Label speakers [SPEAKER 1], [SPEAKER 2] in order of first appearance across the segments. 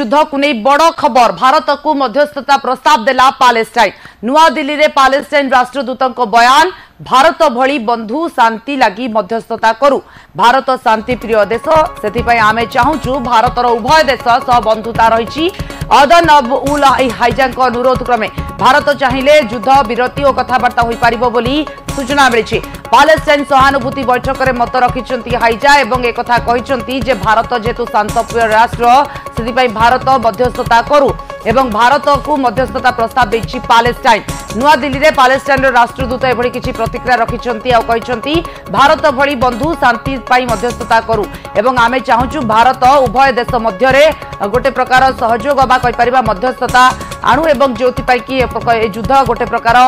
[SPEAKER 1] युद्ध को नहीं बड़ खबर भारत को मध्यस्थता प्रस्ताव देला पालेस्टाइन नुआ दिल्ली रे पालेस्टाइन राष्ट्रदूत बयान भारत भली बंधु शांति लगी मध्यस्थता करू भारत शांति प्रिय देश से आमे चाहूचु भारतर उभय देश सह बंधुता रही अदन अब उल हाइजाक अनुरोध क्रमे भारत चाहिए युद्ध विरति और कथबार्ता हो पार बोली सूचना मिली पालेस्टाइन सहानुभूति बैठक में मत रखिंट हाइजा और एक कहते जे भारत जेतु शांतप्रिय राष्ट्र से भारत मध्यस्थता करू एवं भारत को मध्यस्थता प्रस्ताव देछि पालेस्टाइन नुआ दिल्ली रे पालेस्टाइन राष्ट्रदूत एभली किछि प्रतिक्रिया रखिछंती आ कहिछंती भारत भली बंधु शांति पाई मध्यस्थता करू एवं आमे चाहूचु भारत उभय देश मध्य रे गोटे प्रकार सहयोग बा कहि परिबा मध्यस्थता आणु एवं ज्योति पाई कि युद्ध गोटे प्रकार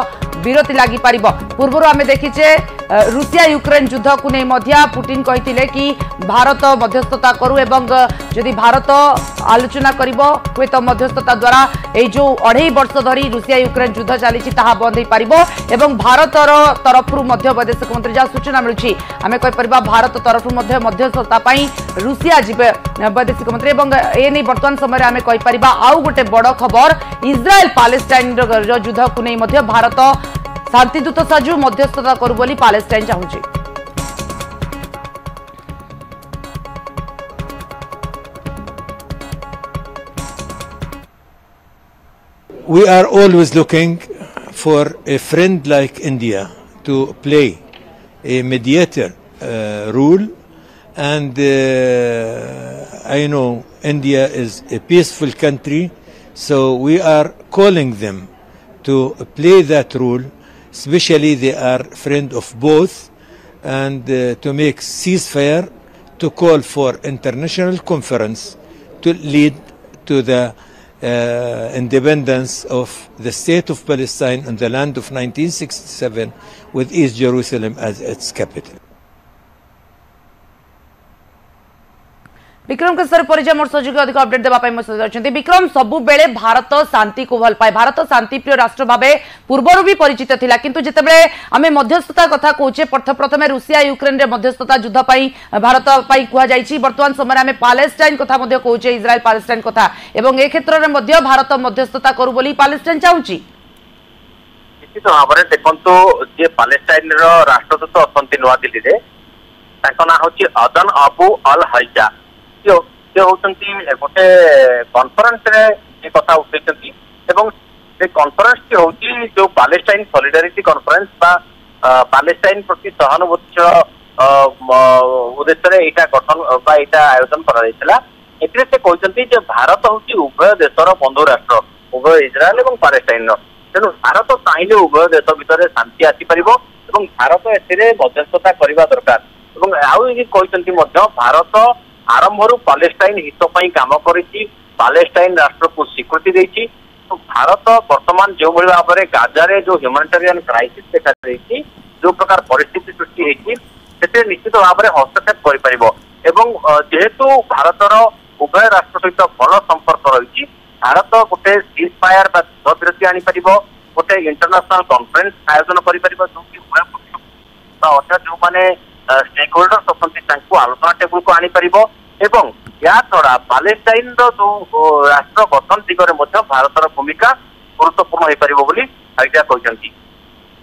[SPEAKER 1] विरति लागि पारिबो पूर्वरु आमे देखिछे रूसिया यूक्रेन युद्ध को नहीं मध्य पुतिन कहिथिले कि भारत मध्यस्थता करू एवं जदि भारत आलोचना करिबो हुए तो मध्यस्थता द्वारा ए जो 2.5 वर्ष धरी रूसिया यूक्रेन युद्ध चली ताहा बंद हो पारिबो एवं भारतर तरफरु मध्य वैदेशिक मंत्री जा सूचना मिलुछि आमे कहि परिबा भारत तरफरु मध्य मध्यस्थता पई रूसिया जिबे वैदेशिक मंत्री एवं ए नै वर्तमान समय आमे कहि परिबा आउ गोटे बड़ खबर इस्राएल पालेस्टाइन युद्ध को नहीं मध्य भारत शांतिदूत साजु मध्यस्थता करू बोली Palestine चाहूछि।
[SPEAKER 2] We are always looking for a friend like India to play a mediator role, and I know India is a peaceful country, so we are calling them to play that role. Especially they are friend of both, and to make ceasefire, to call for international conference to lead to the independence of the state of Palestine on the land of 1967 with East Jerusalem as its capital.
[SPEAKER 1] Vikram के sir परिचय मोर सहयोगी अधिक update देवाई अच्छे विक्रम सबु बेले भारत शांति को भल पाए भारत शांति प्रिय राष्ट्र भाव पूर्वर भी परिचित थिला किंतु जितेबले आमे मध्यस्थता कथा कहूचे प्रथमे रूसिया यूक्रेन रे मध्यस्थता युद्ध पाई भारत पाई कुआ जाईछि वर्तमान समय आमे पालेस्टाइन कथा मध्य कहूचे इस्राएल पालेस्टाइन कथा एवं ए क्षेत्र रे मध्य भारत मध्यस्थता करू बोली पालेस्टाइन चाहूछि
[SPEAKER 3] निश्चित भाव में देखंतु जे पालेस्टाइन रो राष्ट्रदूत असंति नुआ दिल्ली रे ताको ना होछि अदन अबू अल हाइजा गोटे कॉन्फ्रेंस रे कथा उठेछंती एवं से कॉन्फ्रेंस टी होची जो पालेस्टाइन सॉलिडारिटी कॉन्फ्रेंस बा पालेस्टाइन प्रति सहानुभूति उद्देश्य रे एटा गठन बा एटा आयोजन करा जायतिला एथिरे से कहचंती जे भारत होची उभय देशर बंधु राष्ट्र उभय इस्राएल एवं पालेस्टाइन तेणु भारत चाहिले उभय देश भितर शांति आसी परिबो एवं भारत एथिरे मध्यस्थता करबा दरकार एवं आउ ये कहचंती मध्य भारत आरंभरू पालेस्टाइन हित पई काम करिछि पालेस्टाइन राष्ट्र को स्वीकृति देछि तो भारत वर्तमान जो भली भाव में गाजा रे जो ह्यूमैनिटेरियन क्राइसिस देखा देछि जो प्रकार परिस्थिति सृष्टि हेछि सेते निश्चित भाव में हस्तक्षेप करि परिबो एवं जेहेतु भारतर उभय राष्ट्र सहित भल संपर्क रही भारत गोटे सीज फायर बा युद्ध विरति आनी परिबो गोटे इंटरनेशनल कॉन्फ्रेंस आयोजन करि परिबो जो कि उभय पक्ष अर्थात जो माने स्टेक होल्डर्स असंति तांको आलोचना टेबल को आनी परिबो एवं या छड़ा पालेस्टाइन रो जो राष्ट्र गठन दिगरे मध्य भारतर भूमिका गुरुत्वपूर्ण हो परिबो बोली आइडिया कहचंती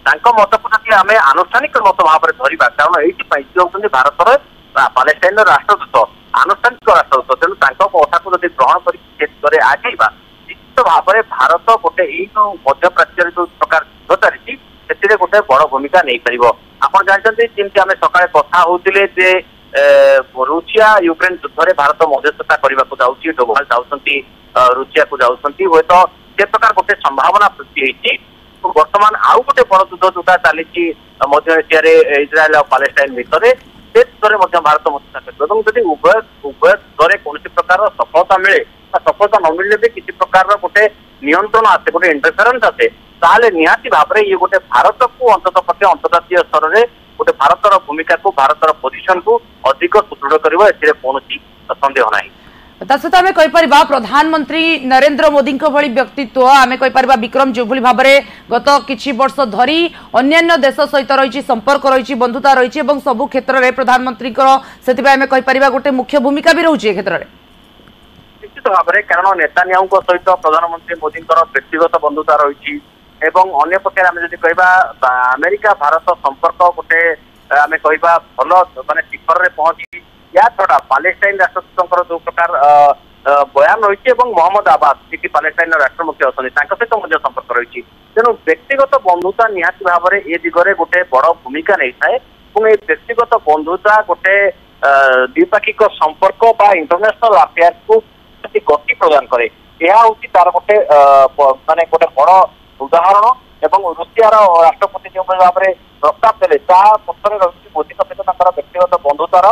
[SPEAKER 3] तांको मत को जति आमे आनुष्ठानिक मत भाव में धरिबा कारण एठी पई जे होतंती भारतर पालेस्टाइन राष्ट्रदूत आनुष्ठानिक राष्ट्रदूत तेनु तांको कथा को जति ग्रहण करि क्षेत्र आगेबा निश्चित भाव में भारत गोटे एई जो मध्य प्राच्यर जो प्रकार युद्ध चली सेतिरे गोटे बड़ भूमिका नै परिबो आपण जानते जेमती आमे सकाळे कथा होतिले जे रूसिया यूक्रेन युद्ध रे भारत मध्यस्थता करबा को जाउची डोभाल जाउसंती रूसिया को जाउसंती होय तो जे प्रकार गोटे संभावना सृष्टि हेछि तो वर्तमान आउ गोटे बड़ युद्ध जोटा चलीची मध्य एशिया रे इस्राएल और पालेस्टाइन भितरे से युद्ध रे मध्य भारत मध्यस्थता करबो एवं जदि उभय युद्ध रे कोनोसी प्रकार सफलता मिले सफलता न मिलले भी किसी प्रकार गोटे नियंत्रण आसे गोटे इंटरफेरेंस आसे ताले निहाती भाव में ये गोटे भारत को अंततः पक्षे अंतर्राष्ट्रीय स्तर में गोटे भारतर भूमिका को भारतर पोजिशन को अधिक सुदृढ़ करबो एथिरे कोनोसी संदेह नाही
[SPEAKER 1] सहित आम कहीपर प्रधानमंत्री नरेंद्र मोदी भली व्यक्तित्व आम कहीपर विक्रम जो भाव में गत किछि वर्ष धरी अन्य देश सहित रही संपर्क रही बंधुता रही सबु क्षेत्र में प्रधानमंत्री से आम कहीपर गोटे मुख्य भूमिका भी रोचे क्षेत्र में
[SPEAKER 3] निश्चित भाव में कारण नेतान्याहू सहित प्रधानमंत्री मोदी व्यक्तिगत बंधुता रही अन्य पक्षे आम जब कह अमेरिका भारत संपर्क गोटे आम कह भल मानने शिखर में पहुंची या छड़ा पालेस्टाइन राष्ट्रदूत जो प्रकार बयान रही मोहम्मद अब्बास जी पालेस्टाइन राष्ट्रमुख्य अच्छा सहित संपर्क रही तेणु व्यक्तिगत बंधुता निहाती भाव में ए दिगरे गोटे बड़ भूमिका नहीं थाए व्यक्तिगत बंधुता गोटे द्विपाक्षिक संपर्क बा इंटरनेशनल अफेयर को गति प्रदान करे यह हूँ तार गोटे माने गोटे बड़ उदाहरण एवं रूसियार राष्ट्रपति जो भाव में प्रस्ताव देते पक्षर रही मोदी सहित व्यक्तिगत बंधुतार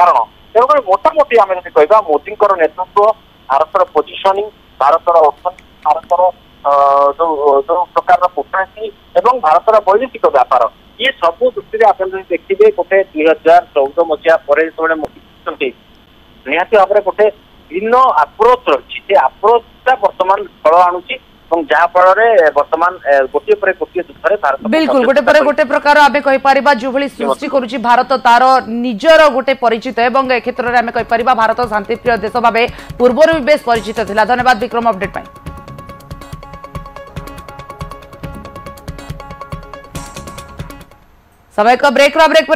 [SPEAKER 3] कारण तेणुक मोटामोटी आम जब कह मोदी नेतृत्व भारतर पोजिशनिंग भारतर अर्थनीति भारतर जो प्रकार कूटनीति एवं भारतर वैदेशिक व्यापार ये सब दृष्टि आप देखिए गोटे 2014 मसीहा पर जो मोदी निहाती भाव में गोटे भिन्न आप्रोच रही आप्रोचा बर्तमान फल आणुची जहाँफल बर्तमान गोटे पर गोटे युद्ध भारत
[SPEAKER 1] बिल्कुल गोटे पर गोटे प्रकार आम कहीपर जो सृष्टि करुच्ची भारत तार निजर गोटे परिचित एवं ए क्षेत्र में आम कहीपर भारत शांतिप्रिय देश भाव पूर्व भी बेस परिचित था। धन्यवाद विक्रम अपडेट समय का ब्रेक